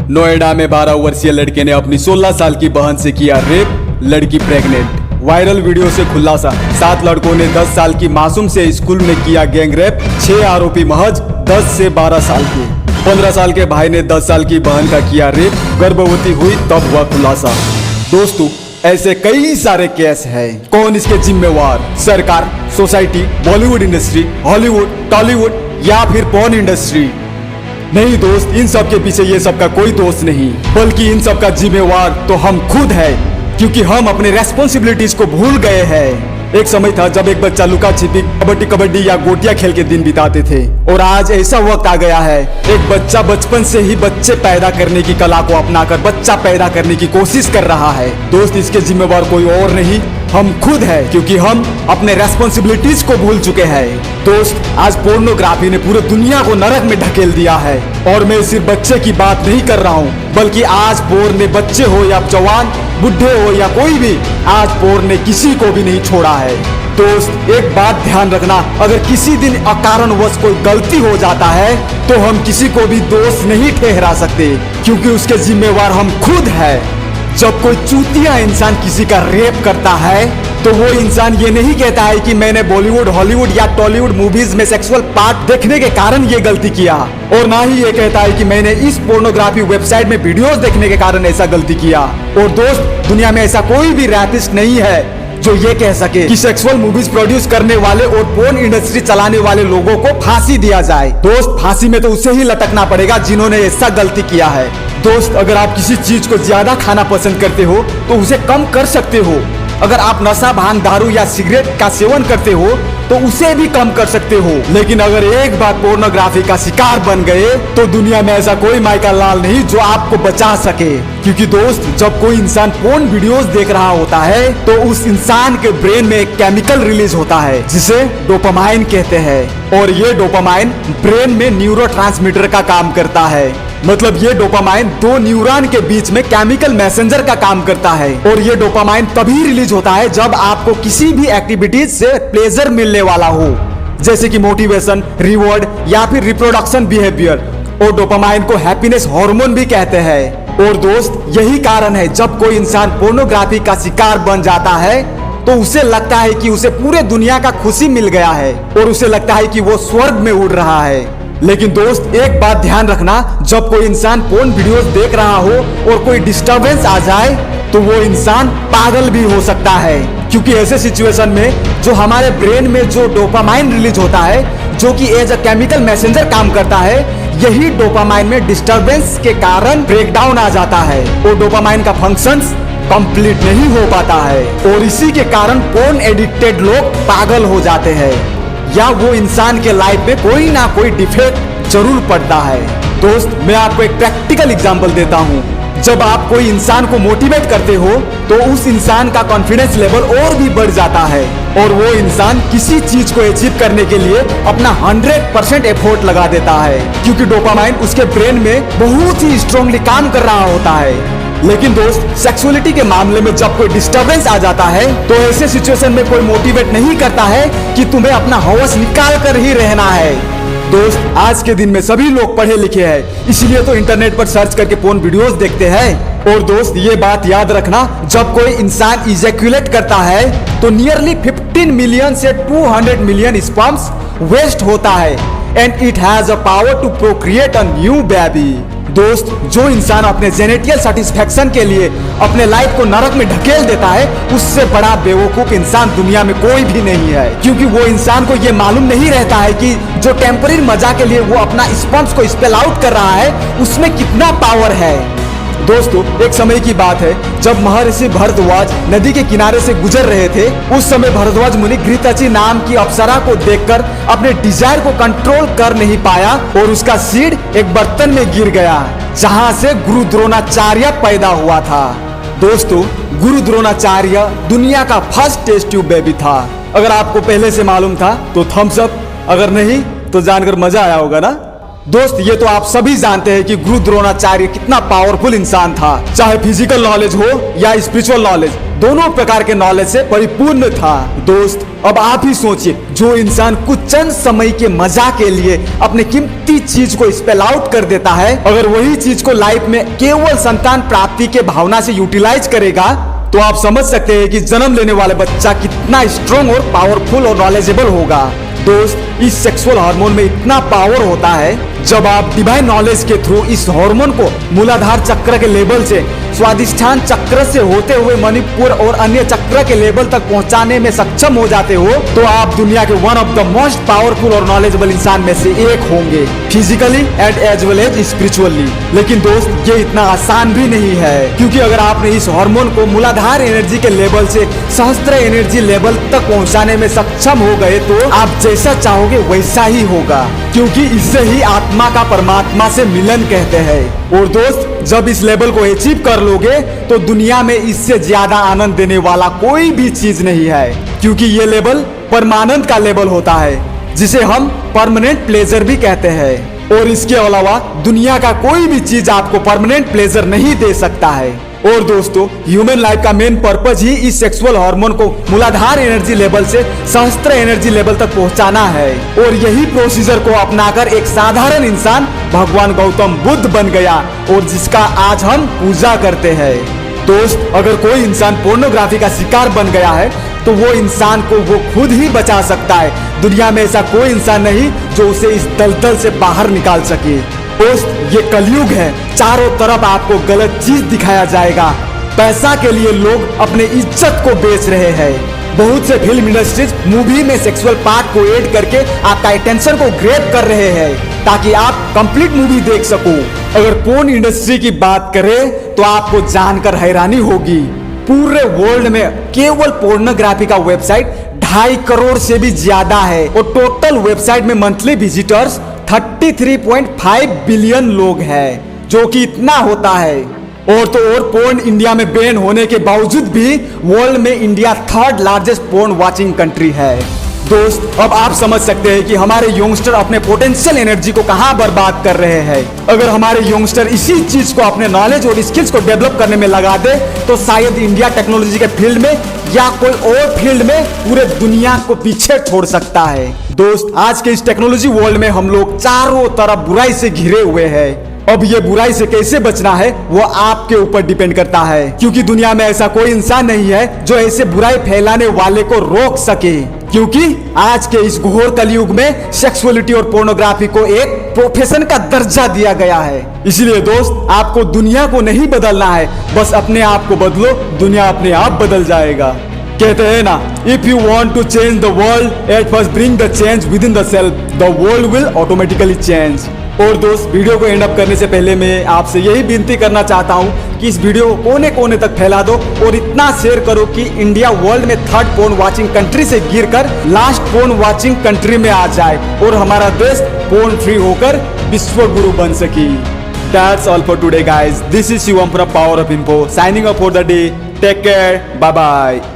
नोएडा में 12 वर्षीय लड़के ने अपनी 16 साल की बहन से किया रेप, लड़की प्रेग्नेंट। वायरल वीडियो से खुलासा, 7 लड़कों ने 10 साल की मासूम से स्कूल में किया गैंग रेप। 6 आरोपी महज 10 से 12 साल के। 15 साल के भाई ने 10 साल की बहन का किया रेप, गर्भवती हुई तब हुआ खुलासा। दोस्तों, ऐसे कई सारे केस हैं। कौन इसके जिम्मेवार? सरकार, society, Bollywood industry, Hollywood, Tollywood या फिर पॉर्न इंडस्ट्री? नहीं दोस्त, इन सब के पीछे ये सब का कोई दोस्त नहीं, बल्कि इन सब का जिम्मेवार तो हम खुद है, क्योंकि हम अपने रेस्पॉन्सिबिलिटीज को भूल गए हैं। एक समय था जब एक बच्चा लुका छिपी, कबड्डी या गोटियां खेल के दिन बिताते थे, और आज ऐसा वक्त आ गया है, एक बच्चा बचपन से ही बच्चे पैदा करने की कला को अपनाकर बच्चा पैदा करने की कोशिश कर रहा है। दोस्त, इसके जिम्मेवार कोई और नहीं, हम खुद है, क्योंकि हम अपने रेस्पॉन्सिबिलिटीज को भूल चुके हैं। दोस्त, आज पोर्नोग्राफी ने पूरी दुनिया को नरक में ढकेल दिया है, और मैं सिर्फ बच्चे की बात नहीं कर रहा हूँ, बल्कि आज पोर्न ने बच्चे हो या जवान, बुढ़े हो या कोई भी, आज पोर्न ने किसी को भी नहीं छोड़ा है। दोस्त, एक बात ध्यान रखना, अगर किसी दिन अकारणवश कोई गलती हो जाता है तो हम किसी को भी दोष नहीं ठहरा सकते, क्योंकि उसके जिम्मेवार हम खुद है। जब कोई चूतिया इंसान किसी का रेप करता है तो वो इंसान ये नहीं कहता है कि मैंने बॉलीवुड, हॉलीवुड या टॉलीवुड मूवीज में सेक्सुअल पार्ट देखने के कारण ये गलती किया, और ना ही ये कहता है कि मैंने इस पोर्नोग्राफी वेबसाइट में वीडियोस देखने के कारण ऐसा गलती किया। और दोस्त, दुनिया में ऐसा कोई भी रैपिस्ट नहीं है जो ये कह सके कि सेक्सुअल मूवीज प्रोड्यूस करने वाले और पोर्न इंडस्ट्री चलाने वाले लोगों को फांसी दिया जाए। दोस्त, फांसी में तो उसे ही लटकना पड़ेगा जिन्होंने ऐसा गलती किया है। दोस्त, अगर आप किसी चीज को ज्यादा खाना पसंद करते हो तो उसे कम कर सकते हो। अगर आप नशा, भांग, दारू या सिगरेट का सेवन करते हो तो उसे भी कम कर सकते हो। लेकिन अगर एक बार पोर्नोग्राफी का शिकार बन गए तो दुनिया में ऐसा कोई माइकल लाल नहीं जो आपको बचा सके। क्योंकि दोस्त, जब कोई इंसान पोर्न वीडियोस देख रहा होता है तो उस इंसान के ब्रेन में एक केमिकल रिलीज होता है जिसे डोपामाइन कहते हैं, और ये डोपामाइन ब्रेन में न्यूरोट्रांसमीटर का काम करता है। मतलब ये डोपामाइन 2 न्यूरॉन के बीच में केमिकल मैसेंजर का काम करता है, और ये डोपामाइन तभी रिलीज होता है जब आपको किसी भी एक्टिविटीज से प्लेजर मिलने वाला हो, जैसे कि मोटिवेशन, रिवॉर्ड या फिर रिप्रोडक्शन बिहेवियर। और डोपामाइन को हैप्पीनेस हार्मोन भी कहते हैं। और दोस्त, यही कारण है जब कोई इंसान पोर्नोग्राफी का शिकार बन जाता है तो उसे लगता है कि उसे पूरे दुनिया का खुशी मिल गया है, और उसे लगता है कि वो स्वर्ग में उड़ रहा है। लेकिन दोस्त, एक बात ध्यान रखना, जब कोई इंसान पोर्न वीडियोस देख रहा हो और कोई डिस्टरबेंस आ जाए तो वो इंसान पागल भी हो सकता है, क्योंकि ऐसे सिचुएशन में जो हमारे ब्रेन में जो डोपामाइन रिलीज होता है, जो कि एज अ केमिकल मैसेंजर काम करता है, यही डोपामाइन में डिस्टरबेंस के कारण ब्रेकडाउन आ जाता है और डोपामाइन का फंक्शंस कंप्लीट नहीं हो पाता है, और इसी के कारण पोर्न एडिक्टेड लोग पागल हो जाते हैं, या वो इंसान के लाइफ में कोई ना कोई डिफेक्ट जरूर पड़ता है। दोस्त, मैं आपको एक प्रैक्टिकल एग्जांपल देता हूँ। जब आप कोई इंसान को मोटिवेट करते हो तो उस इंसान का कॉन्फिडेंस लेवल और भी बढ़ जाता है, और वो इंसान किसी चीज को अचीव करने के लिए अपना 100% एफर्ट लगा देता है, क्योंकि डोपामाइन उसके ब्रेन में बहुत ही स्ट्रांगली काम कर रहा होता है। लेकिन दोस्त, सेक्सुअलिटी के मामले में जब कोई डिस्टरबेंस आ जाता है तो ऐसे सिचुएशन में कोई मोटिवेट नहीं करता है कि तुम्हें अपना हौस निकाल कर ही रहना है। दोस्त, आज के दिन में सभी लोग पढ़े लिखे हैं, इसलिए तो इंटरनेट पर सर्च करके पोर्न वीडियोस देखते हैं। और दोस्त, ये बात याद रखना, जब कोई इंसान इजैक्यूलेट करता है तो नियरली 15 मिलियन से 200 मिलियन स्पर्म्स वेस्ट होता है, and it has a power to procreate a new baby. दोस्त, जो इंसान अपने जेनेटिकल सेटिस्फेक्शन के लिए अपने लाइफ को नरक में ढकेल देता है, उससे बड़ा बेवकूफ इंसान दुनिया में कोई भी नहीं है, क्योंकि वो इंसान को ये मालूम नहीं रहता है कि जो टेम्पररी मजा के लिए वो अपना स्पर्म्स को स्पेल आउट कर रहा है उसमें कितना पावर है। दोस्तों, एक समय की बात है जब महर्षि भरद्वाज नदी के किनारे से गुजर रहे थे। उस समय भरद्वाज मुनि घृताची नाम की अप्सरा को देखकर अपने डिजायर को कंट्रोल कर नहीं पाया और उसका सीड एक बर्तन में गिर गया, जहां से गुरु द्रोणाचार्य पैदा हुआ था। दोस्तों, गुरु द्रोणाचार्य दुनिया का फर्स्ट टेस्ट ट्यूब बेबी था। अगर आपको पहले से मालूम था तो थम्स अप, अगर नहीं तो जानकर मजा आया होगा ना। दोस्त ये तो आप सभी जानते हैं कि गुरु द्रोणाचार्य कितना पावरफुल इंसान था। चाहे फिजिकल नॉलेज हो या स्पिरिचुअल नॉलेज, दोनों प्रकार के नॉलेज से परिपूर्ण था। दोस्त अब आप ही सोचिए, जो इंसान कुछ चंद समय के मजा के लिए अपने कीमती चीज को स्पेल आउट कर देता है, अगर वही चीज को लाइफ में केवल संतान प्राप्ति के भावना से यूटिलाइज करेगा, तो आप समझ सकते हैं कि जन्म लेने वाले बच्चा कितना स्ट्रॉन्ग और पावरफुल और नॉलेजेबल होगा। दोस्त इस सेक्सुअल हार्मोन में इतना पावर होता है, जब आप डिवाइन नॉलेज के थ्रू इस हार्मोन को मूलाधार चक्र के लेवल से स्वादिष्ठान चक्र से होते हुए मणिपुर और अन्य चक्र के लेवल तक पहुंचाने में सक्षम हो जाते हो, तो आप दुनिया के one of the most powerful और नॉलेजेबल इंसान में से एक होंगे, physically and as well as spiritually. लेकिन दोस्त ये इतना आसान भी नहीं है, क्योंकि अगर आपने इस हार्मोन को मूलाधार एनर्जी के लेवल से सहस्त्र एनर्जी लेवल तक पहुंचाने में सक्षम हो गए, तो आप जैसा चाहोगे वैसा ही होगा, क्योंकि इससे ही आत्मा का परमात्मा से मिलन कहते हैं। और दोस्त जब इस लेवल को अचीव कर लोगे, तो दुनिया में इससे ज्यादा आनंद देने वाला कोई भी चीज नहीं है, क्योंकि ये लेवल परमानंद का लेवल होता है, जिसे हम परमानेंट प्लेजर भी कहते हैं। और इसके अलावा दुनिया का कोई भी चीज आपको परमानेंट प्लेजर नहीं दे सकता है। और दोस्तों ह्यूमन लाइफ का मेन पर्पज ही इस सेक्सुअल हार्मोन को मूलाधार एनर्जी लेवल से सहस्त्र एनर्जी लेवल तक पहुंचाना है। और यही प्रोसीजर को अपनाकर एक साधारण इंसान भगवान गौतम बुद्ध बन गया, और जिसका आज हम पूजा करते हैं। दोस्त अगर कोई इंसान पोर्नोग्राफी का शिकार बन गया है, तो वो इंसान को वो खुद ही बचा सकता है। दुनिया में ऐसा कोई इंसान नहीं जो उसे इस दलदल से बाहर निकाल सके। दोस्त ये कलयुग है, चारों तरफ आपको गलत चीज दिखाया जाएगा। पैसा के लिए लोग अपने इज्जत को बेच रहे हैं। बहुत से फिल्म इंडस्ट्रीज मूवी में सेक्सुअल पार्ट को ऐड करके आपका अटेंशन को ग्रैब कर रहे हैं, ताकि आप कंप्लीट मूवी देख सको। अगर पोर्न इंडस्ट्री की बात करें, तो आपको जानकर हैरानी होगी, पूरे वर्ल्ड में केवल पोर्नोग्राफी का वेबसाइट 2.5 करोड़ से भी ज्यादा है, और टोटल वेबसाइट में मंथली विजिटर्स 33.5 बिलियन लोग हैं, जो कि इतना होता है। और तो और पोर्न इंडिया में बैन होने के बावजूद भी वर्ल्ड में India 3rd largest porn watching country है। दोस्त अब आप समझ सकते हैं कि हमारे यंगस्टर अपने पोटेंशियल एनर्जी को कहां बर्बाद कर रहे हैं। अगर हमारे यंगस्टर इसी चीज को अपने नॉलेज और स्किल्स को डेवलप करने में लगा दे, तो शायद इंडिया टेक्नोलॉजी के फील्ड में या कोई और फील्ड में पूरे दुनिया को पीछे छोड़ सकता है। दोस्त आज के इस टेक्नोलॉजी वर्ल्ड में हम लोग चारों तरफ बुराई से घिरे हुए हैं। अब ये बुराई से कैसे बचना है वो आपके ऊपर डिपेंड करता है, क्योंकि दुनिया में ऐसा कोई इंसान नहीं है जो ऐसे बुराई फैलाने वाले को रोक सके। क्योंकि आज के इस घोर कलयुग में सेक्सुअलिटी और पोर्नोग्राफी को एक प्रोफेशन का दर्जा दिया गया है। इसलिए दोस्त आपको दुनिया को नहीं बदलना है, बस अपने आप को बदलो, दुनिया अपने आप बदल जाएगा। कहते हैं ना, if you want to change the world, at first bring the change within the self, the world will automatically change. और दोस्त वीडियो को एंड अप करने से पहले मैं आपसे यही विनती करना चाहता हूं कि इस वीडियो को कोने कोने तक फैला दो, और इतना शेयर करो कि इंडिया वर्ल्ड में 3rd पोर्न वाचिंग कंट्री से गिरकर लास्ट पोर्न वाचिंग कंट्री में आ जाए, और हमारा देश पोर्न फ्री होकर विश्व गुरु बन सके। That's all for today guys. This is Shivam from Power of Info signing off for the day. Take care. Bye bye.